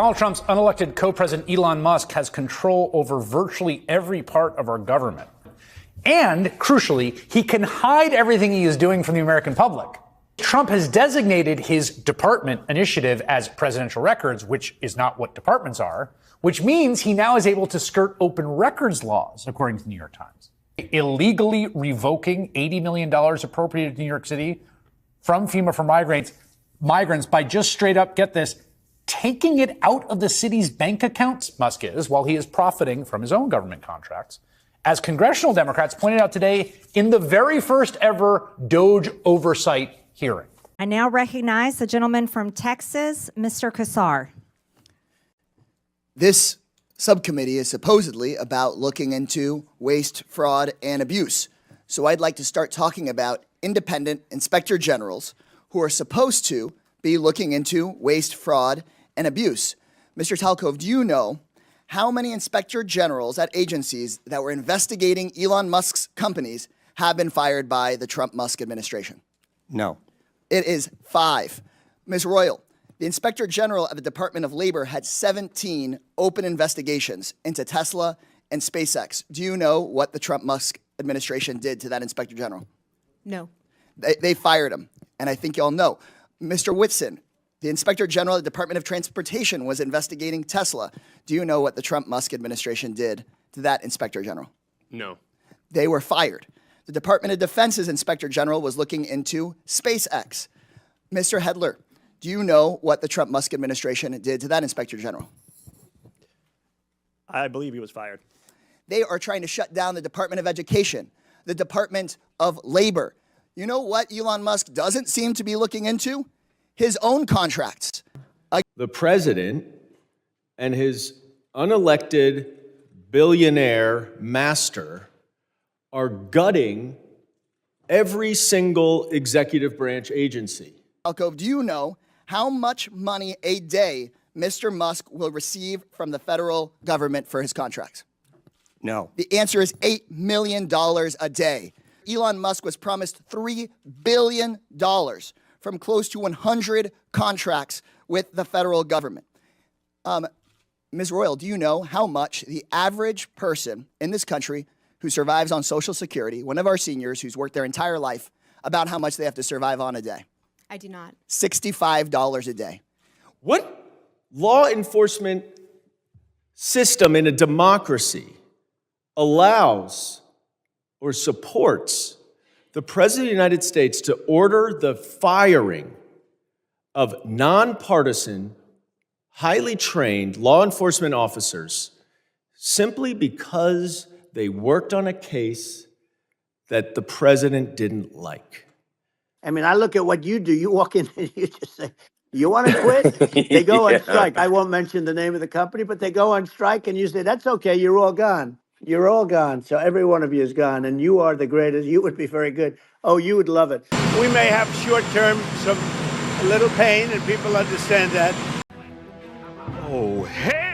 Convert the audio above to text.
Donald Trump's unelected co-president Elon Musk has control over virtually every part of our government. And, crucially, he can hide everything he is doing from the American public. Trump has designated his department initiative as presidential records, which is not what departments are, which means he now is able to skirt open records laws, according to the New York Times. Illegally revoking $80 million appropriated to New York City from FEMA for migrants by just straight up, get this, taking it out of the city's bank accounts, Musk is, while he is profiting from his own government contracts, as congressional Democrats pointed out today in the very first ever DOJ oversight hearing. I now recognize the gentleman from Texas, Mr. Kassar. This subcommittee is supposedly about looking into waste, fraud, and abuse. So I'd like to start talking about independent inspector generals who are supposed to be looking into waste, fraud, and abuse. Mr. Talcove, do you know how many inspector generals at agencies that were investigating Elon Musk's companies have been fired by the Trump-Musk administration? No. It is 5. Ms. Royal, the Inspector General of the Department of Labor had 17 open investigations into Tesla and SpaceX. Do you know what the Trump-Musk administration did to that Inspector General? No. They fired him, and I think you all know. Mr. Whitson, the Inspector General of the Department of Transportation was investigating Tesla. Do you know what the Trump-Musk administration did to that Inspector General? No. They were fired. The Department of Defense's Inspector General was looking into SpaceX. Mr. Hedler, do you know what the Trump-Musk administration did to that Inspector General? I believe he was fired. They are trying to shut down the Department of Education, the Department of Labor. You know what Elon Musk doesn't seem to be looking into? His own contracts. The president and his unelected billionaire master are gutting every single executive branch agency. Alcove, do you know how much money a day Mr. Musk will receive from the federal government for his contracts? No. The answer is $8 million a day. Elon Musk was promised $3 billion from close to 100 contracts with the federal government. Ms. Royal, do you know how much the average person in this country who survives on Social Security, one of our seniors who's worked their entire life, about how much they have to survive on a day? I do not. $65 a day. What law enforcement system in a democracy allows or supports the President of the United States to order the firing of nonpartisan, highly trained law enforcement officers simply because they worked on a case that the president didn't like? I mean, I look at what you do. You walk in and you just say, you want to quit? They go on strike. I won't mention the name of the company, but they go on strike and you say, that's okay, you're all gone. You're all gone. So every one of you is gone, and you are the greatest. You would be very good. Oh, you would love it. We may have short-term, a little pain, and people understand that. Oh, hey!